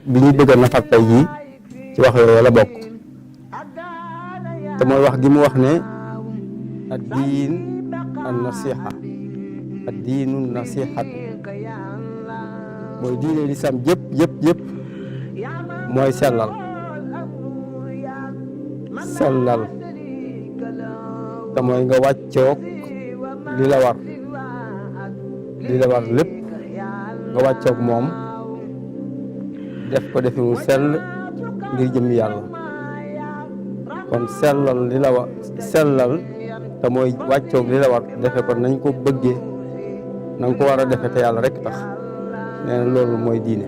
bi ñu bëgg a nafar tey jii ci wax yooyu la bokk te mooy wax gi mu wax ne ad diin an nasiha ad diinu nasihat mooy diine lislaam jëpp mooy sellal te mooy nga wàccoog li la war lépp nga wàccoog moom def ko defi mu sell ngir jëm yàlla kon sellal te mooy wàccoog li la war defe ko nañ ko bëggee na nga ko war a defe te yàlla rek tax nee na loolu mooy diine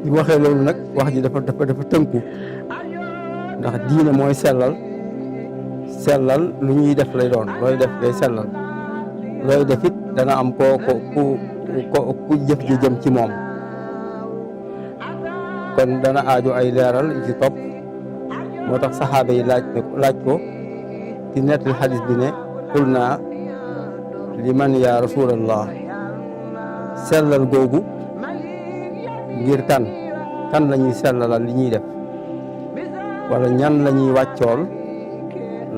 bi waxee loolu nag wax ji dafa tënku ndax diine mooy sellal lu ñuy def lay doon looy def day sellal looy def it dana am ku jëf ji jëm ci moom kon dana aaju ay leeral ci topp moo tax saxaaba yi laaj ko ci nettali xadis bi ne qul naa liman ya rasulallah sellal googu ngir kan la ñuy sellalal li ñuy def wala ñan la ñuy wàccool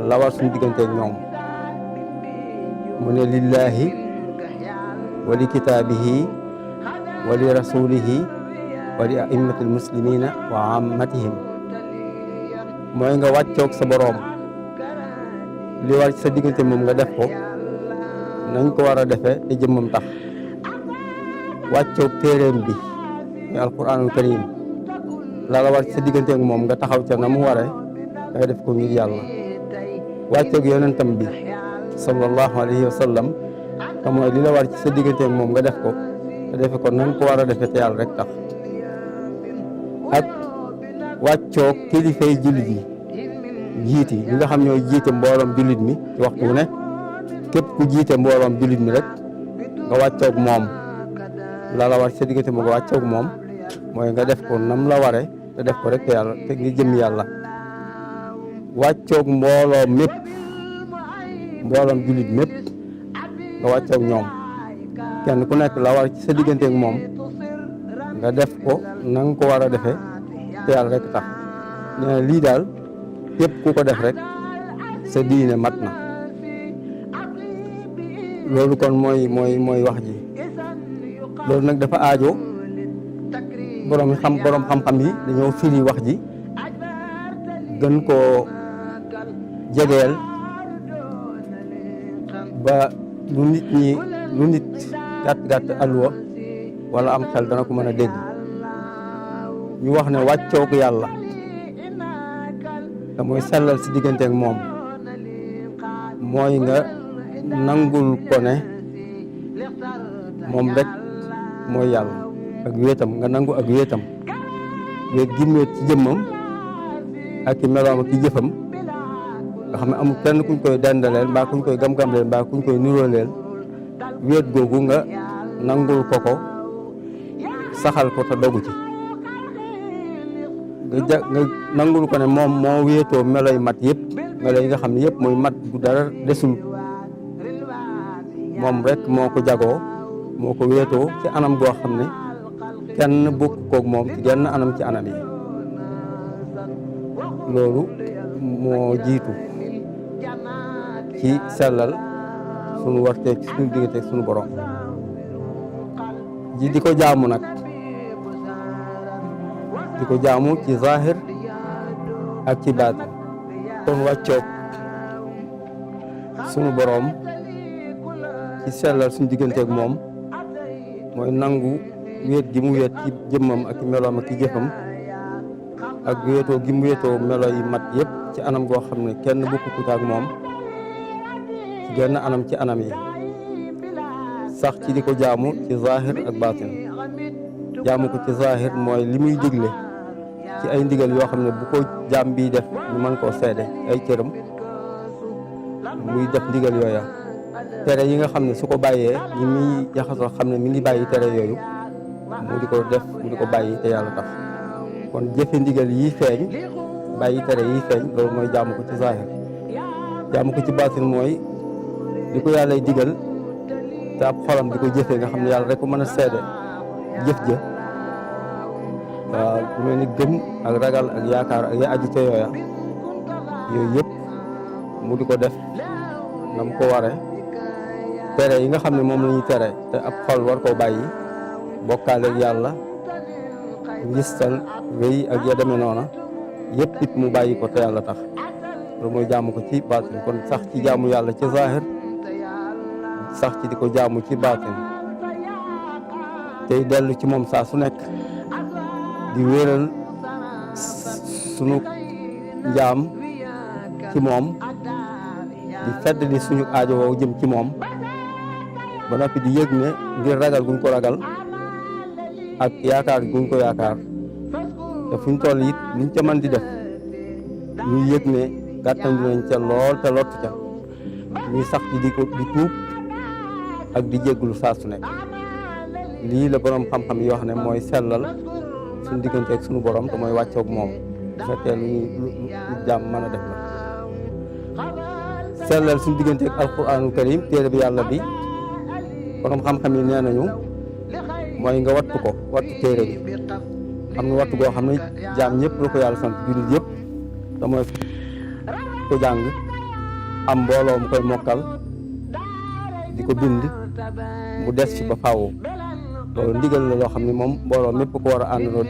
la war suñu digganteeg ñoom mu ne lillahi wa li kitaabihi wa li rasulihi wa li a'immati almuslimina wa ammatihim mooy nga wàccoog sa boroom li war ci sa diggante moom nga def ko nañ ko war a defee te jëmmam tax wàccoog téeréem bi muy alquranul karim la war ci sa diggante ak moom nga taxaw ca na mu waree nga def ko ngir yàlla wàccoog yonentam bi sallallahu alayhi wa sallam te mooy li la war ci sa diggante ak moom nga def ko te defe ko nañ ko war a defee te yàlla rek tax ak wàccoog kilifay jullit yi jiit yi nga xam ñooy jiite mbooloom jullit mi ci waxtu wu ne képp ku jiite mbooloom jullit mi rek nga wàccoog moom la war ci sa diggante moom nga wàccoog moom mooy nga def ko nam la ware te def ko rek te yàlla te ngi jëm yàlla wàccoog mbooloom jullit mépp nga wàccoog ñoom kenn ku nekk la war ci sa diggante ak moom nga def ko na nga ko war a defee te yàlla rek tax nee na lii daal képp ku ko def rek sa diine mat na loolu kon mooy wax ji loolu nag dafa aajo borom xam-xam yi dañoo firi wax ji gën koo jegeel ba lu nit gàtt alluwa wala am xel dana ko mën a dégg ñu wax ne wàccoog yàlla te mooy sellal si diggante ak moom mooy nga nangul ko ne moom rek mooy yàlla ak wéetam nga nangu ak wéetam wéet gimmeet ci jëmmam ak i meloom ak i jëfam nga xam ne amul kenn kuñ koy dendaleel mbaa kuñ koy gam-gamleel mbaa kuñ koy nuróoleel wéet googu nga nangul ko saxal ko te dogu ci nga nangul ko ne moom moo wéetoo melo yi mat yëpp melo yi nga xam ne yëpp mooy mat bu dara desul moom rek moo ko jagoo moo ko wéetoo ci anam goo xam ne kenn bokk koog moom ci genn anam ci anam yi loolu moo jiitu ci sellal sunu warte ci sunu diggante sunu borom ji di ko jaamu nag di ko jaamu ci zahir ak ci baatin kon wàccoog sunu borom ci sellal suñu diggante ak moom mooy nangu wéet gi mu wéet ci jëmmam ak meloom ak jëfam ak wéetoo gi mu wéetoo melo yi mat yëpp ci anam goo xam ne kenn bokkut ak moom ci genn anam ci anam yi sax ci di ko jaamu ci zahir ak baatin jaamu ko ci zahir mooy li muy digle ci ay ndigal yoo xam ne bu ko jaam bi def ñu mën koo seede ay cëram muy def ndigal yooya tere yi nga xam ne su ko bàyyee ñi muy jaxasoo xam ne mi ngi bàyyi tere yooyu mu di ko def mu di ko bàyyi te yàlla tax kon jëfe ndigal yi feeñ bàyyi tere yi feeñ loolu mooy jaamu ko ci zahir jaamu ko ci baatin mooy di ko yàllay digal te ab xolam di ko jëfee nga xam ne yàlla rek ko mën a seede jëf ja lu mel ni gëm ak ragal ak yaakaar ak ya aju ca yooya yooyu yëpp mu di ko def nam ko ware tere yi nga xam ne moom la ñuy tere te ab xol war koo bàyyi bokkaale ak yàlla ngistal wéy ak ya demee noona yëpp it mu bàyyi ko te yàlla tax loolu mooy jaamu ko ci baatin kon sax ci jaamu yàlla ci zahir sax ci di ko jaamu ci baatin tey dellu ci moom saa su nekk di wéeral sunu njaam ci moom di fedd di suñu aajo woo jëm ci moom ba noppi di yëg ne ngir ragal guñ ko ragal ak yaakaar guñ ko yaakaar te fuñ toll it luñ ca mën di def ñuy yëg ne gàttan dinañ ca lool te lott ca ñuy sax ci di tuub ak di jégglu saa su nekk lii la borom xam-xam yi wax ne mooy sellal suñu diggante ak suñu borom te mooy wàccoog moom bu fekkee lu jàmm mën a def la sellal suñu diggante ak alquranul karim téere bi yàlla bi borom xam-xam yi nee nañu mooy nga wattu ko wattu téere bi am na wattu goo xam ne jaam ñëpp la ko yàlla sant jullit yëpp te mooy ko jàng am mbooloo mu koy mokkal di ko bind mu des ci ba faaw loolu ndigal la loo xam ne moom mbooloo mépp ko war a àndandoo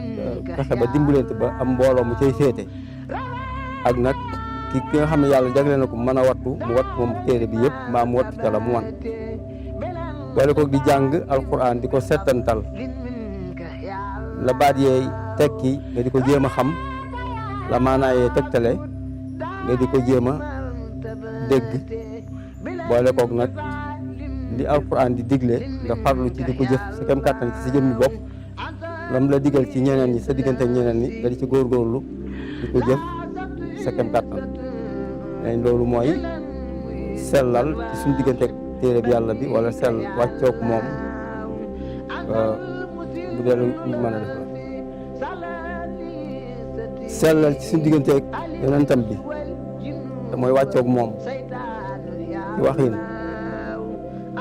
fexe ba dimbalante ba am mbooloo mu cay féete ak nag ki nga xam ne yàlla jagle na ko mën a wattu mu wattu moom téere bi yëpp mbaa mu wattu ca la mu wan boole ko di jàng alquran di ko settantal la baat yeey tekki nga di ko jéem a xam la maanaayee tegtale nga di ko jéem a dégg boole koog nag li alquran di digle nga farlu ci di ko jëf sa kem kàttan ci sa jëmmi bopp lam la digal ci ñeneen ñi sa diggante ak ñeneen ñi nga di ci góorgóorlu di ko jëf sa kem kàttan léegi loolu mooy sellal ci suñu diggante ak téere bi yàlla bi wala sell wàccoog moom bu dee lu mën a def la sellal ci suñu diggante ak yonentam bi te mooy wàccoog moom ci waxin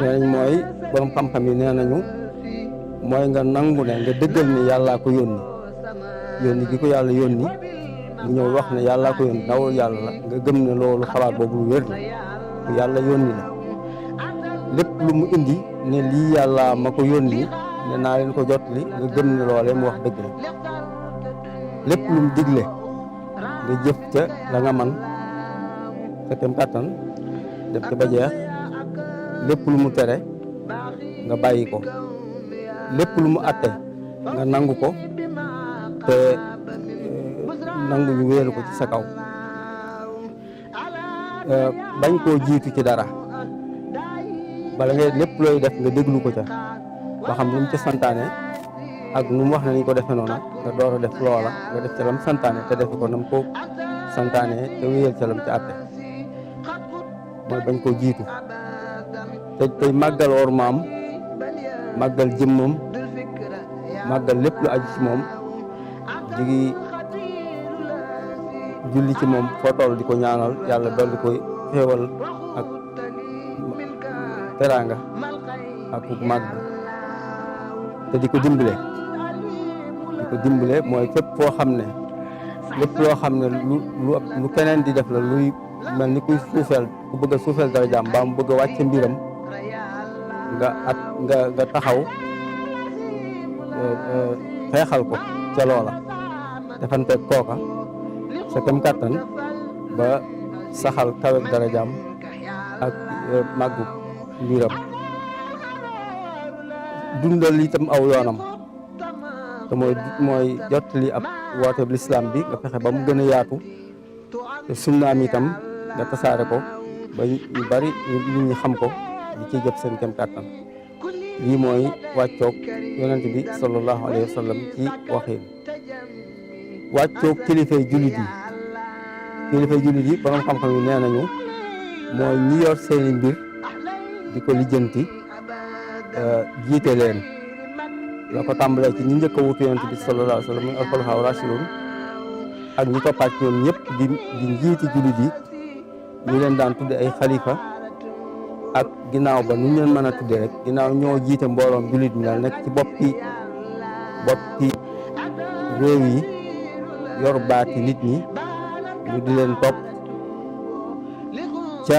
nee nañ mooy borom xam-xam yi nee nañu mooy nga nangu ne nga dëggal ne yàllaa ko yónni gi ko yàlla yónni mu ñëw wax ne yàllaa ko yónni ndawul yàlla la nga gëm ne loolu xalaat boobu lu wér la ku yàlla yónni la lépp lu mu indi ne lii yàlla ma ko yónni ne naa leen ko jot li nga gëm ne loolee mu wax dëgg la lépp lu mu digle nga jëf ca la nga man sa kem kàttan def ca ba jeex lépp lu mu tere nga bàyyi ko lépp lu mu atte nga nangu ko te nangu ñu wéeru ko ci sa kaw bañ koo jiitu ci dara bala ngay lépp looy def nga déglu ko ca ba xam lu mu ci santaane ak nu mu wax ne nañ ko defee noona nga door a def loola nga def ca lam santaane te defe ko nam ko santaane te wéyal ca lam ci atte mooy bañ koo jiitu te tey màggal ormaam màggal jëmmam màggal lépp lu aju ci moom jigi julli ci moom foo toll di ko ñaanal yàlla dolli koy xéewal ak teraanga ak màgg te di ko dimbale mooy fépp foo xam ne lépp loo xam ne lu keneen di def la luy mel ni kuy suufeel ku bëgg a suufeel dara jaam mbaa mu bëgg a wàcce mbiram nga taxaw xeexal ko ca loola defanteeg kooka sa kem kàttan ba saxal kawe dara jaam ak màggu mbiram dundal itam aw yoonam te mooy jottali ab wooteeb lislaam bi nga fexe ba mu gën a yaatu te sunnaam itam nga tasaare ko ba ñu bari nit ñi xam ko di ci jëf seen kem kàttan lii mooy wàccoog yonent bi sallallahu alayhi wa sallam ci waxin wàccoog kilifay jullit yi borom xam-xam yi nee nañu mooy ñi yor seeni mbir di ko lijjanti jiite leen la ko tàmbalee ci ñi njëkk a wutu yonent bi sallallahu alayhi wa sallam muy al-xulafaa raashidun ak ñi toppaat ci ñoom ñëpp di njiiti jullit yi ñu leen daan tudde ay xalifa ak ginnaaw ba nu ñu leen mën a tudde rek ginnaaw ñoo jiite mbooloom jullit mi daal nekk ci boppi réew yi yor baati nit ñi ñu di leen topp ca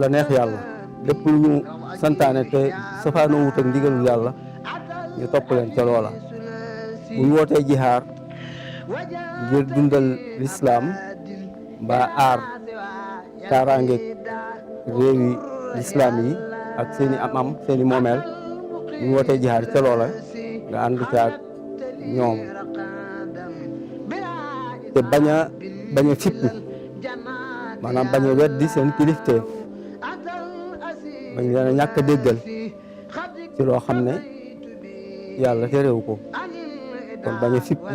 la neex yàlla lépp lu ñu santaane te safaanoo wut ak ndigalul yàlla ñu topp leen ca loola bu ñu wootee jihaar ngir dundal lislaam mbaa aar kaaraangeeg réewi lislaam yi ak seeni am seeni moomeel bu ñu wootee jihaar ca loola nga ànd caag ñoom te bañ a fippu maanaam bañ a weddi seen kilifteef bañ leen a ñàkk a déggal ci loo xam ne yàlla terewu ko kon bañ a fippu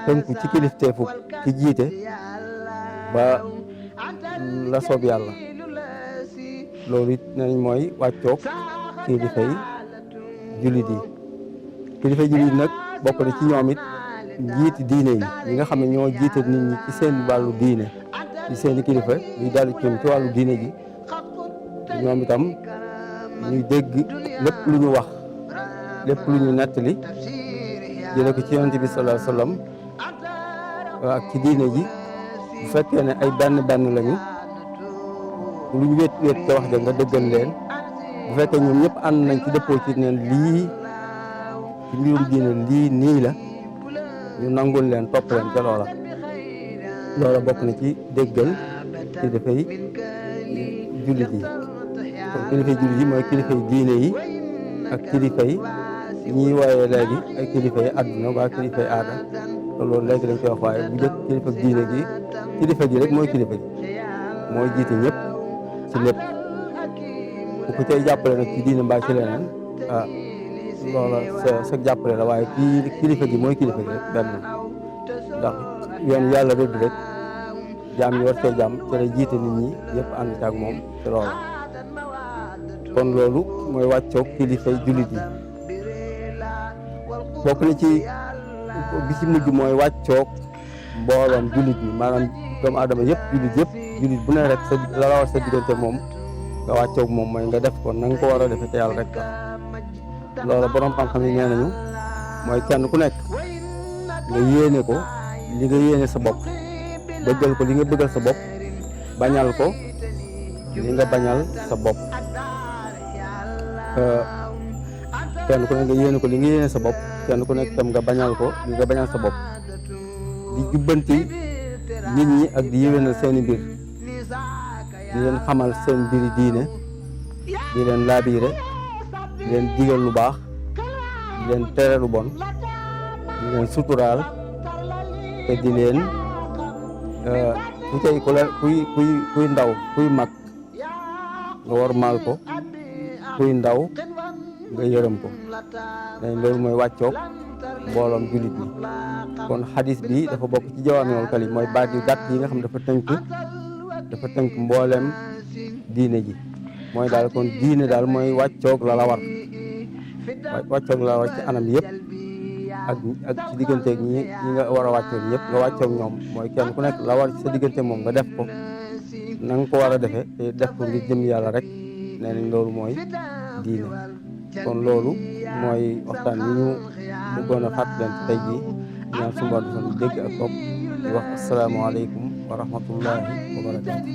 tënku ci kilifteefu ci jiite ba la soob yàlla loolu it nañ mooy wàccoog kilifay jullit yi kilifay jullit nag bokk na ci ñoom it njiiti diine yi ñi nga xam ne ñoo jiite nit ñi ci seen wàllu diine ci seeni kilifa ñuy dalu ci wàllu diine ji ñoom itam ñuy dégg lépp lu ñu wax lépp lu ñu nettali jële ko ci yonent bi sallallahu alayhi wasallam ak ci diine ji bu fekkee ne ay benn lañu lu ñu wéet te wax ja nga dëggal leen bu fekkee ñoom ñëpp ànd nañ ci dëppoo ci neen lii ci mbirum diine lii nii la ñu nangul leen topp leen ca loola bokk na ci déggal kilifay jullit yi kon kilifay jullit yi mooy kilifay diine yi ak kilifay ñiy wooyee léegi ay kilifay àdduna waa kilifay aada te loolu léegi dañ koy wax waaye bu njëkk kilifa diine gi kilifa gi rek mooy kilifa gi mooy jiite ñëpp ci lépp ku ko cay jàppale nag ci diine mbaa ci leneen loola sa jàppale la waaye kilifa gi mooy kilifa gi rek benn ndax yoon yàlla rëdd rek jaam yi war cee jaam ci la jiite nit ñi yëpp ànd ci ak moom ci loola kon loolu mooy wàccoog kilifay jullit yi bokk na ci bi ci mujj mooy wàccoog mbooloom jullit yi maanaam doomu aadama yëpp jullit bu ne rek la war sa diggante moom nga wàccoog moom mooy nga def ko na nga ko war a defee te yàlla rek tax loola borom xam-xam yi nee nañu mooy kenn ku nekk nga yéene ko li nga yéene sa bopp bëggal ko li nga bëggal sa bopp bañal ko li nga bañal sa bopp kenn ku nekk nga yéene ko li nga yéene sa bopp kenn ku nekk tam nga bañal ko li nga bañal sa bopp di jubbanti nit ñi ak di yéwénal seeni mbir di leen xamal seen mbiri diine di leen laabiire di leen digal lu baax di leen tere lu bon di leen suturaal te di leen kuy ndaw kuy mag nga wormaal ko kuy ndaw nga yërëm ko dañ loolu mooy wàccoog mbooloom jullit ñi kon xadis bi dafa bokk ci jawaamiul kalim mooy baat yu gàtt yi nga xam dafa tënk mbooleem diine ji mooy daal kon diine daal mooy wàccoog la war wàccoog la war ci anam yëpp ak ci digganteeg ñi nga war a wàccoog ñëpp nga wàccoog ñoom mooy kenn ku nekk la war ci sa diggante moom nga def ko na nga ko war a defee te def ko ngir jëm yàlla rek nee nañ loolu mooy diine kon loolu mooy waxtaan yi ñu bëggoon a fàttalante tey jii ñaan suñu borom dégg ak topp di wax asalaamaaleykum wa rahmatullahi wa barakatu